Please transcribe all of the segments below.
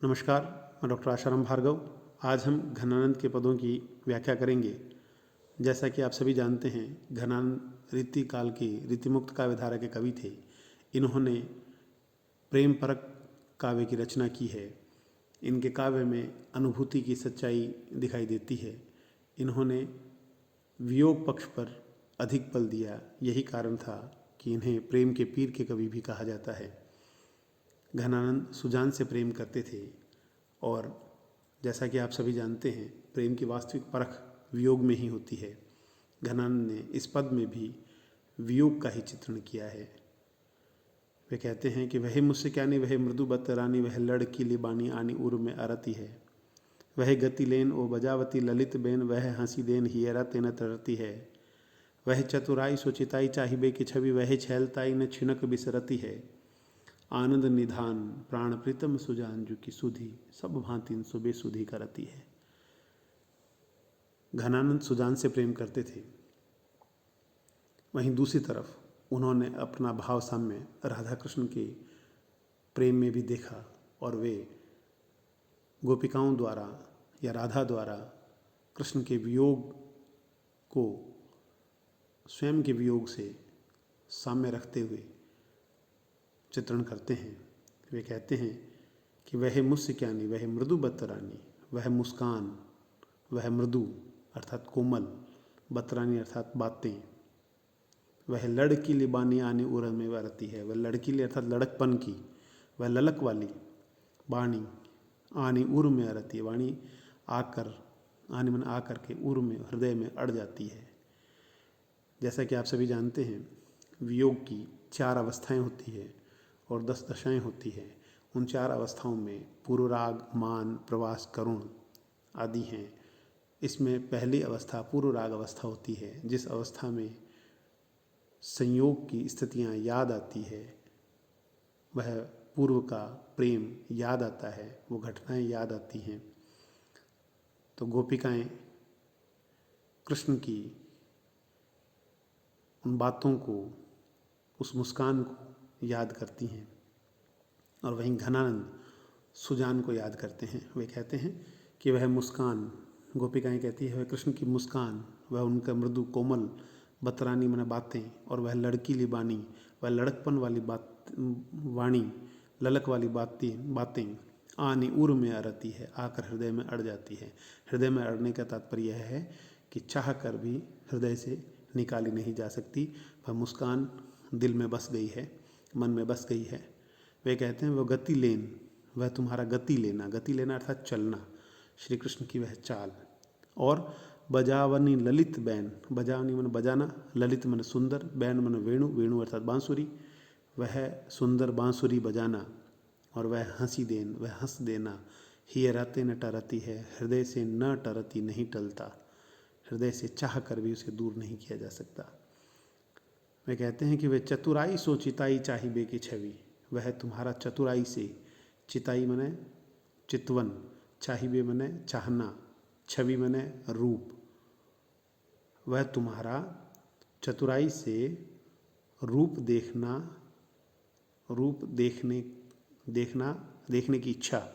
नमस्कार, मैं डॉक्टर आशाराम भार्गव। आज हम घनानंद के पदों की व्याख्या करेंगे। जैसा कि आप सभी जानते हैं, घनानंद रीति काल के रीतिमुक्त काव्यधारा के कवि थे। इन्होंने प्रेम परक काव्य की रचना की है। इनके काव्य में अनुभूति की सच्चाई दिखाई देती है। इन्होंने वियोग पक्ष पर अधिक बल दिया। यही कारण था कि इन्हें प्रेम के पीर के कवि भी कहा जाता है। घनानंद सुजान से प्रेम करते थे और जैसा कि आप सभी जानते हैं, प्रेम की वास्तविक परख वियोग में ही होती है। घनानंद ने इस पद में भी वियोग का ही चित्रण किया है। वे कहते हैं कि वह मुझसे क्या नहीं, वह मृदु बत रानी, वह लड़की लिबानी आनी उर में अरती है। वह गति लेन ओ बजावती ललित बेन, वह हंसी देन हियरा तेन तरती है। वह चतुराई सोचिताई चाहिबे की छवि, वह छैलताई न छिनक बिसरती है। आनंद निधान प्राण प्रीतम सुजान की सुधी, सब भांति सुबे सुधी करती है। घनानंद सुजान से प्रेम करते थे। वहीं दूसरी तरफ उन्होंने अपना भाव साम्य राधा कृष्ण के प्रेम में भी देखा और वे गोपिकाओं द्वारा या राधा द्वारा कृष्ण के वियोग को स्वयं के वियोग से साम्य रखते हुए चित्रण करते हैं। वे कहते हैं कि वह मुझसे क्या नहीं, वह मृदु बतरानी, वह मुस्कान, वह मृदु अर्थात कोमल, बतरानी अर्थात बातें, वह लड़की लिबानी आने उर में वरती है। वह लड़कीली अर्थात लड़कपन की, वह ललक वाली वाणी आनी उर में अरती है। वाणी आकर, आने मन आकर के उर में, हृदय में अड़ जाती है। जैसा कि आप सभी जानते हैं, वियोग की 4 अवस्थाएं होती है और 10 दशाएं होती है। उन 4 अवस्थाओं में पूर्वराग, मान, प्रवास, करुण आदि हैं। इसमें पहली अवस्था पूर्वराग अवस्था होती है, जिस अवस्था में संयोग की स्थितियां याद आती है, वह पूर्व का प्रेम याद आता है, वो घटनाएं याद आती हैं। तो गोपिकाएं कृष्ण की उन बातों को, उस मुस्कान को याद करती हैं और वहीं घनानंद सुजान को याद करते हैं। वे कहते हैं कि वह मुस्कान, गोपिकाएं कहती है वह कृष्ण की मुस्कान, वह उनका मृदु कोमल बतरानी मन बातें, और वह लड़की लिबानी, वह लड़कपन वाली बात वाणी, ललक वाली बातें आनी उर में अरती है, आकर हृदय में अड़ जाती है। हृदय में अड़ने का तात्पर्य यह है कि चाह कर भी हृदय से निकाली नहीं जा सकती। वह मुस्कान दिल में बस गई है, मन में बस गई है। वे कहते हैं वह गति लेन, वह तुम्हारा गति लेना, गति लेना अर्थात चलना, श्री कृष्ण की वह चाल। और बजावनी ललित बैन, बजावनी मन बजाना, ललित मन सुंदर, बैन मन वेणु, वेणु अर्थात बांसुरी, वह सुंदर बांसुरी बजाना। और वह हंसी देन, वह हंस देना, ही रहते न टरती है, हृदय से न टरती, नहीं टलता, हृदय से चाह कर भी उसे दूर नहीं किया जा सकता। वे कहते हैं कि वह चतुराई सो चिताई चाहिबे की छवि, वह तुम्हारा चतुराई से, चिताई मने चितवन, चाहिबे मने चाहना, छवि मने रूप, वह तुम्हारा चतुराई से रूप देखना, रूप देखने की इच्छा,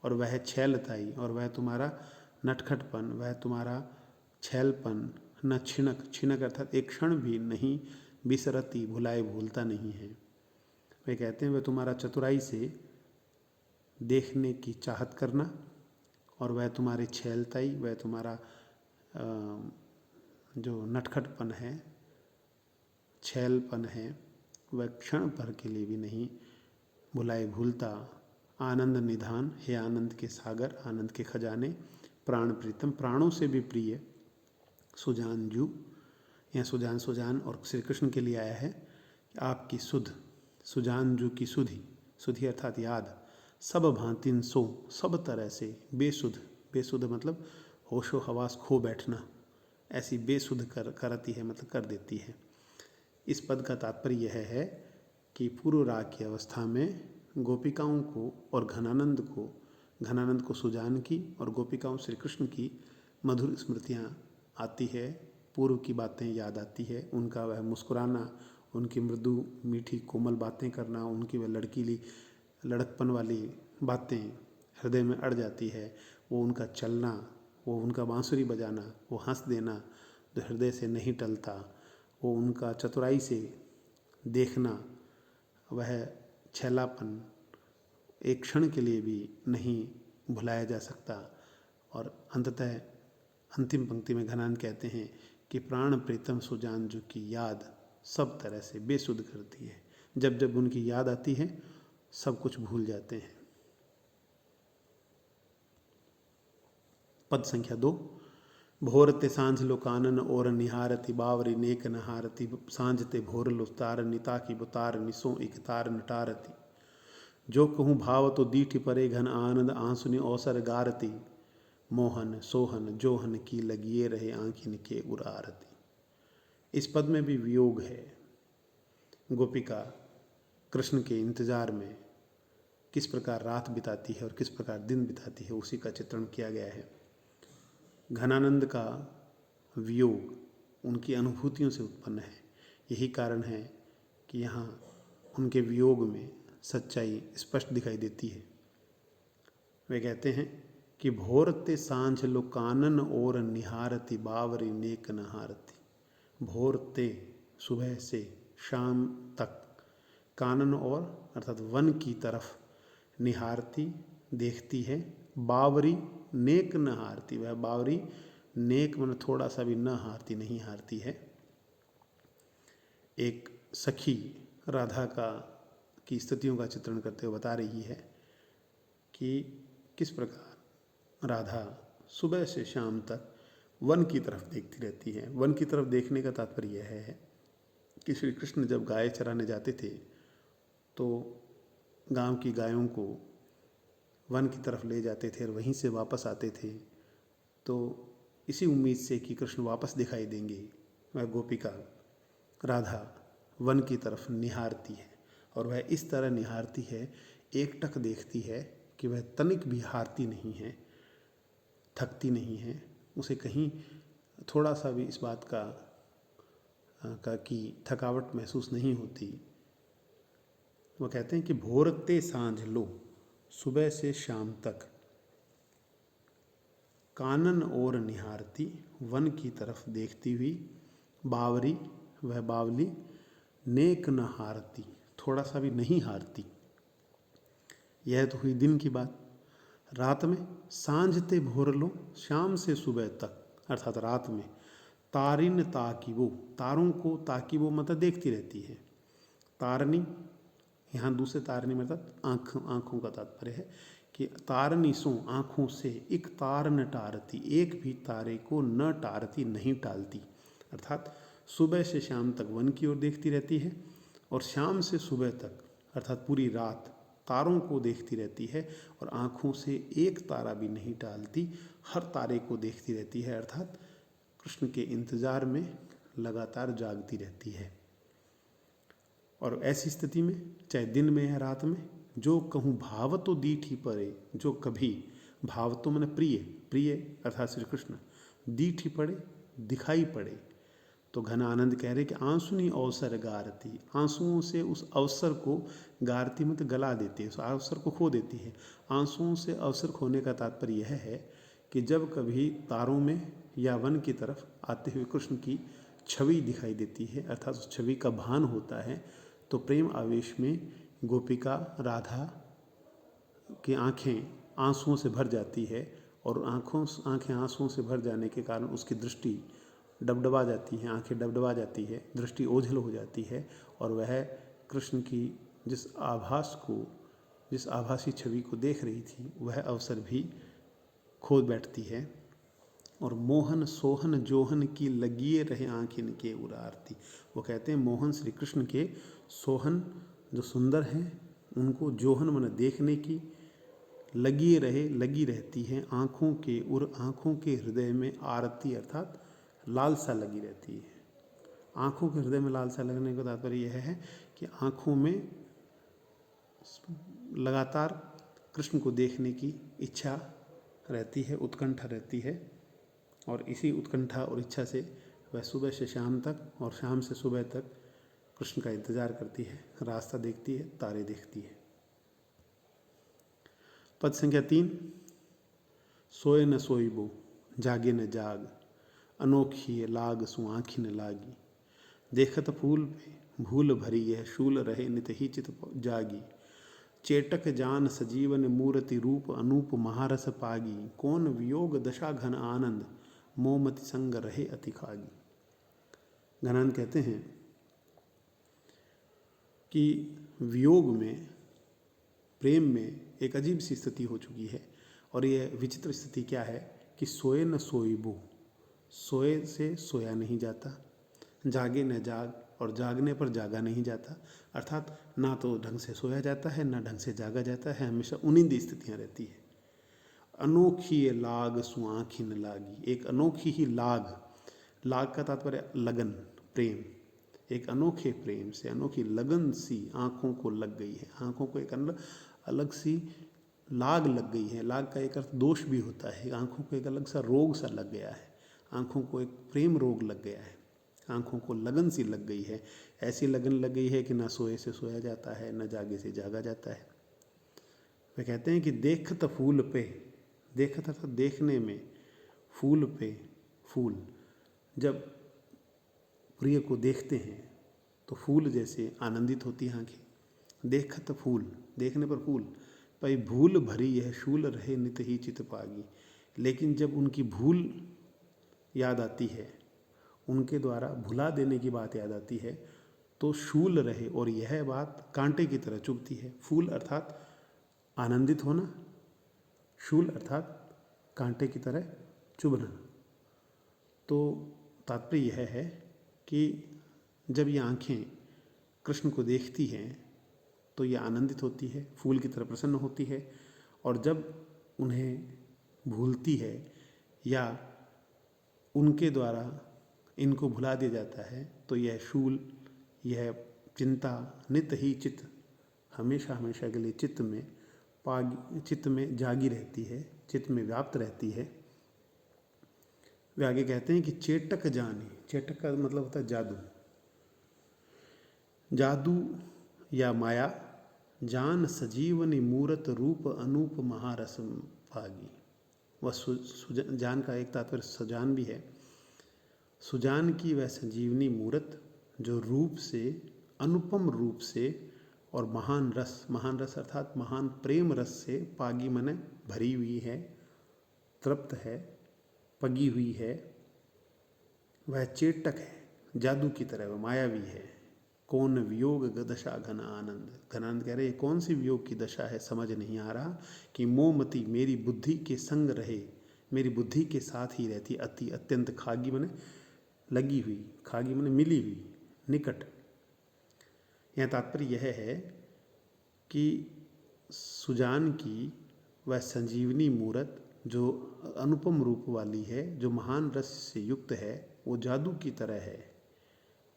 और वह छैलताई, और वह तुम्हारा नटखटपन, वह तुम्हारा छैलपन, न छिनक, छिनक अर्थात एक क्षण भी नहीं, बिसरती भुलाए भूलता नहीं है। वे कहते हैं वह तुम्हारा चतुराई से देखने की चाहत करना, और वह तुम्हारी छैलताई, वह तुम्हारा जो नटखटपन है, छैलपन है, वह क्षण भर के लिए भी नहीं भुलाए भूलता। आनंद निधान, हे आनंद के सागर, आनंद के खजाने, प्राण प्रीतम, प्राणों से भी प्रिय, सुजान जू, यह सुजान सुजान और श्री कृष्ण के लिए आया है। आपकी सुध, सुजान जू की सुधि, सुधि अर्थात याद, सब भांतिन सो, सब तरह से, बेसुध, बेसुध मतलब होशो हवास खो बैठना, ऐसी बेसुध करती है मतलब कर देती है। इस पद का तात्पर्य यह है कि पूर्व राग की अवस्था में गोपिकाओं को और घनानंद को सुजान की और गोपिकाओं श्री कृष्ण की मधुर स्मृतियाँ आती है, पूर्व की बातें याद आती है, उनका वह मुस्कुराना, उनकी मृदु मीठी कोमल बातें करना, उनकी वह लड़कीली लड़कपन वाली बातें हृदय में अड़ जाती है, वो उनका चलना, वो उनका बांसुरी बजाना, वो हंस देना जो हृदय से नहीं टलता, वो उनका चतुराई से देखना, वह छैलापन एक क्षण के लिए भी नहीं भुलाया जा सकता। और अंततः अंतिम पंक्ति में घनानंद कहते हैं कि प्राण प्रीतम सुजान जो की याद सब तरह से बेसुध करती है। जब जब उनकी याद आती है सब कुछ भूल जाते हैं। पद संख्या 2। भोरते सांझ लो कानन और निहारती बावरी नेक नहारती सांझते भोर लो तार निता की बुतार निसो एक तार नटारती जो कहूँ भाव तो दीठ परे घन आनंद आंसुनि अवसर गारती मोहन सोहन जोहन की लगिए रहे आंखिन के उर आरती। इस पद में भी वियोग है। गोपिका कृष्ण के इंतजार में किस प्रकार रात बिताती है और किस प्रकार दिन बिताती है, उसी का चित्रण किया गया है। घनानंद का वियोग उनकी अनुभूतियों से उत्पन्न है। यही कारण है कि यहाँ उनके वियोग में सच्चाई स्पष्ट दिखाई देती है। वे कहते हैं कि भोरते सांझ लो कानन और निहारती बावरी नेक नहारती। भोरते सुबह से शाम तक कानन और अर्थात वन की तरफ निहारती देखती है, बावरी नेक न हारती। वह बावरी नेक मन थोड़ा सा भी न हारती, नहीं हारती है। एक सखी राधा की स्थितियों का चित्रण करते हुए बता रही है कि किस प्रकार राधा सुबह से शाम तक वन की तरफ देखती रहती है। वन की तरफ देखने का तात्पर्य यह है कि श्री कृष्ण जब गाय चराने जाते थे तो गांव की गायों को वन की तरफ ले जाते थे और वहीं से वापस आते थे, तो इसी उम्मीद से कि कृष्ण वापस दिखाई देंगे वह गोपिका राधा वन की तरफ निहारती है। और वह इस तरह निहारती है, एकटक देखती है कि वह तनिक भी हारती नहीं है, थकती नहीं है। उसे कहीं थोड़ा सा भी इस बात का कि थकावट महसूस नहीं होती। वो कहते हैं कि भोरते सांझ लो, सुबह से शाम तक कानन और निहारती, वन की तरफ देखती हुई बावरी, वह बावली नेक न हारती, थोड़ा सा भी नहीं हारती। यह तो हुई दिन की बात। रात में सांझते भोर लो, शाम से सुबह तक अर्थात रात में तारिन ताकिबो, तारों को ताकिबो मतलब देखती रहती है। तारनी यहाँ दूसरे तारनी मतलब आँखों का तात्पर्य है कि तारनी सो आँखों से एक तार न टारती, एक भी तारे को न टारती, नहीं टालती। अर्थात सुबह से शाम तक वन की ओर देखती रहती है और शाम से सुबह तक अर्थात पूरी रात तारों को देखती रहती है और आँखों से एक तारा भी नहीं टालती, हर तारे को देखती रहती है। अर्थात कृष्ण के इंतजार में लगातार जागती रहती है। और ऐसी स्थिति में चाहे दिन में या रात में, जो कहूँ भाव तो दीठ ही पड़े, जो कभी भाव तो मैंने प्रिय, प्रिय अर्थात श्री कृष्ण दीठ ही पड़े, दिखाई पड़े, तो घन आनंद कह रहे कि आंसुनी अवसर गारती, आंसुओं से उस अवसर को गारती मतलब गला देती है, उस अवसर को खो देती है। आंसुओं से अवसर खोने का तात्पर्य यह है कि जब कभी तारों में या वन की तरफ आते हुए कृष्ण की छवि दिखाई देती है, अर्थात उस छवि का भान होता है, तो प्रेम आवेश में गोपिका राधा की आँखें आंसुओं से भर जाती है और आँखें आंसुओं से भर जाने के कारण उसकी दृष्टि डबडबा जाती है, आंखें डबडबा जाती है, दृष्टि ओझल हो जाती है और वह कृष्ण की जिस आभासी छवि को देख रही थी वह अवसर भी खो बैठती है। और मोहन सोहन जोहन की लगिए रहे आँखिन के उरारती। वो कहते हैं मोहन श्री कृष्ण के सोहन जो सुंदर हैं उनको जोहन मन देखने की लगी रहती है आँखों के उर, आँखों के हृदय में आरती अर्थात लालसा लगी रहती है। आँखों के हृदय में लालसा लगने का तात्पर्य यह है कि आँखों में लगातार कृष्ण को देखने की इच्छा रहती है, उत्कंठा रहती है और इसी उत्कंठा और इच्छा से वह सुबह से शाम तक और शाम से सुबह तक कृष्ण का इंतजार करती है, रास्ता देखती है, तारे देखती है। पद संख्या 3, सोए न सोईबो जागे न जाग, अनोखी लाग सु आँखि न लागी, देखत फूल पे भूल भरी यह शूल रहे नित ही चित जागी, चेटक जान सजीवन मूर्ति रूप अनूप महारस पागी, कौन वियोग दशा घन आनंद, मोमति संग रहे अति खागी। घनानंद कहते हैं कि वियोग में, प्रेम में एक अजीब सी स्थिति हो चुकी है। और यह विचित्र स्थिति क्या है कि सोए न सोईबो, सोए से सोया नहीं जाता, जागे न जाग, और जागने पर जागा नहीं जाता। अर्थात ना तो ढंग से सोया जाता है, ना ढंग से जागा जाता है, हमेशा उन्हीं स्थितियाँ रहती है। अनोखी लाग सु आँखि न लागी, एक अनोखी ही लाग, लाग का तात्पर्य लगन, प्रेम, एक अनोखे प्रेम से अनोखी लगन सी आँखों को लग गई है। आँखों को एक अलग सी लाग लग गई है। लाग का एक अर्थ दोष भी होता है। आँखों को एक अलग सा रोग सा लग गया है, आँखों को एक प्रेम रोग लग गया है, आँखों को लगन सी लग गई है। ऐसी लगन लग गई है कि ना सोए से सोया जाता है, न जागे से जागा जाता है। वे कहते हैं कि देखत फूल पे, देखत अर्थात देखने में, फूल पे फूल, जब प्रिय को देखते हैं तो फूल जैसे आनंदित होती हैं आँखें। देखत फूल, देखने पर फूल, भाई भूल भरी यह शूल रहे नित ही चित पागी, लेकिन जब उनकी भूल याद आती है, उनके द्वारा भुला देने की बात याद आती है, तो शूल रहे, और यह बात कांटे की तरह चुभती है। फूल अर्थात आनंदित होना, शूल अर्थात कांटे की तरह चुभना। तो तात्पर्य यह है कि जब ये आँखें कृष्ण को देखती हैं तो ये आनंदित होती है, फूल की तरह प्रसन्न होती है, और जब उन्हें भूलती है या उनके द्वारा इनको भुला दिया जाता है तो यह शूल, यह चिंता नित ही चित्त, हमेशा हमेशा के लिए चित्त में जागी रहती है, चित्त में व्याप्त रहती है। वे आगे कहते हैं कि चेटक जाने, चेटक का मतलब होता है जादू, जादू या माया, जान सजीवनी मूरत रूप अनूप महारस पागी। वह जान का एक तात्पर्य सुजान भी है। सुजान की वह संजीवनी मूरत जो रूप से, अनुपम रूप से और महान रस अर्थात महान प्रेम रस से पागी मने भरी हुई है, तृप्त है, पगी हुई है। वह चेटक है, जादू की तरह, वह मायावी है। कौन वियोग दशा घन आनंद, घनानंद कह रहे कौन सी वियोग की दशा है, समझ नहीं आ रहा कि मोमती मेरी बुद्धि के संग रहे, मेरी बुद्धि के साथ ही रहती, अति अत्यंत, खागी मने लगी हुई, खागी मने मिली हुई, निकट। यह तात्पर्य यह है कि सुजान की वह संजीवनी मूरत जो अनुपम रूप वाली है, जो महान रस से युक्त है, वो जादू की तरह है।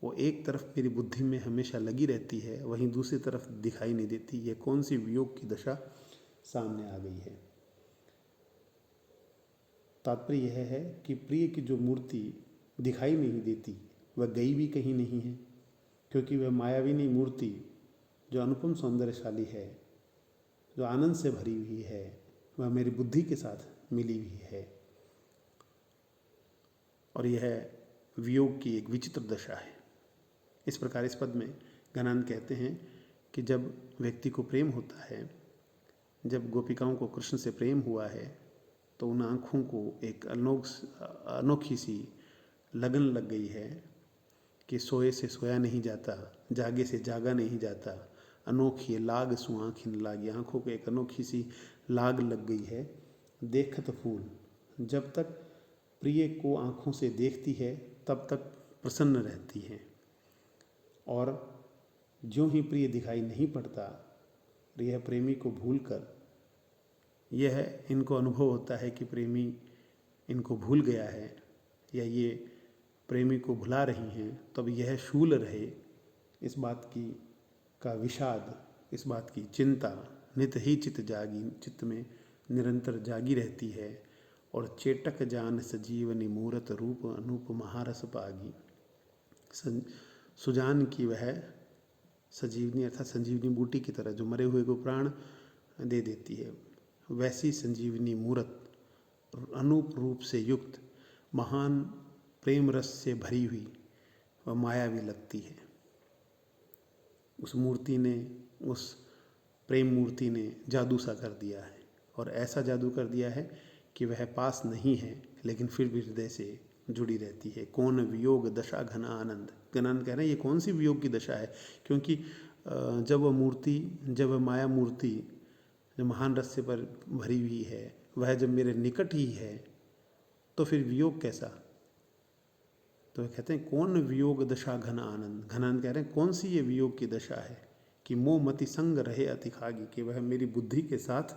वो एक तरफ मेरी बुद्धि में हमेशा लगी रहती है, वहीं दूसरी तरफ दिखाई नहीं देती। ये कौन सी वियोग की दशा सामने आ गई है। तात्पर्य यह है कि प्रिय की जो मूर्ति दिखाई नहीं देती, वह गई भी कहीं नहीं है, क्योंकि वह मायाविनी मूर्ति जो अनुपम सौंदर्यशाली है, जो आनंद से भरी हुई है, वह मेरी बुद्धि के साथ मिली हुई है। और यह वियोग की एक विचित्र दशा है। इस प्रकार इस पद में घनानंद कहते हैं कि जब व्यक्ति को प्रेम होता है, जब गोपिकाओं को कृष्ण से प्रेम हुआ है, तो उन आँखों को एक अनोखी सी लगन लग गई है कि सोए से सोया नहीं जाता, जागे से जागा नहीं जाता, अनोखी लाग सु आँखि न लागी, आँखों को एक अनोखी सी लाग लग गई है। देखत फूल, जब तक प्रिय को आँखों से देखती है तब तक प्रसन्न रहती है, और ज्यों ही प्रिय दिखाई नहीं पड़ता, यह प्रेमी को भूलकर, यह इनको अनुभव होता है कि प्रेमी इनको भूल गया है या ये प्रेमी को भुला रही हैं, तब यह शूल रहे, इस बात की का विषाद, इस बात की चिंता नित ही चित जागी, चित्त में निरंतर जागी रहती है। और चेटक जान सजीवनी मूरत रूप अनूप महारस पागी, सुजान की वह सजीवनी अर्थात संजीवनी बूटी की तरह जो मरे हुए को प्राण दे देती है, वैसी संजीवनी मूरत अनूप रूप से युक्त महान प्रेम रस से भरी हुई व मायावी लगती है। उस मूर्ति ने, उस प्रेम मूर्ति ने जादू सा कर दिया है, और ऐसा जादू कर दिया है कि वह पास नहीं है लेकिन फिर भी हृदय से जुड़ी रहती है। कौन वियोग दशा घना आनंद। गणानंद कह रहे हैं ये कौन सी वियोग की दशा है, क्योंकि जब वह मूर्ति, जब वह माया मूर्ति जो महान रस से पर भरी हुई है, वह जब मेरे निकट ही है तो फिर वियोग कैसा। तो वे कहते हैं कौन वियोग दशा घन आनंद। घनानंद कह रहे हैं कौन सी ये वियोग की दशा है कि मोह मति संग रहे अति खागी, कि वह मेरी बुद्धि के साथ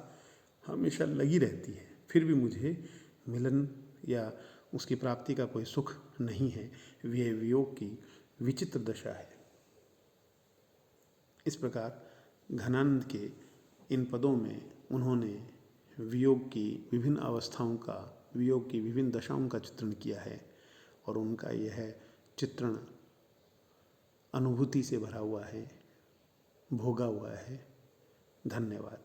हमेशा लगी रहती है, फिर भी मुझे मिलन या उसकी प्राप्ति का कोई सुख नहीं है। यह वियोग की विचित्र दशा है। इस प्रकार घनानंद के इन पदों में उन्होंने वियोग की विभिन्न अवस्थाओं का, वियोग की विभिन्न दशाओं का चित्रण किया है, और उनका यह चित्रण अनुभूति से भरा हुआ है, भोगा हुआ है। धन्यवाद।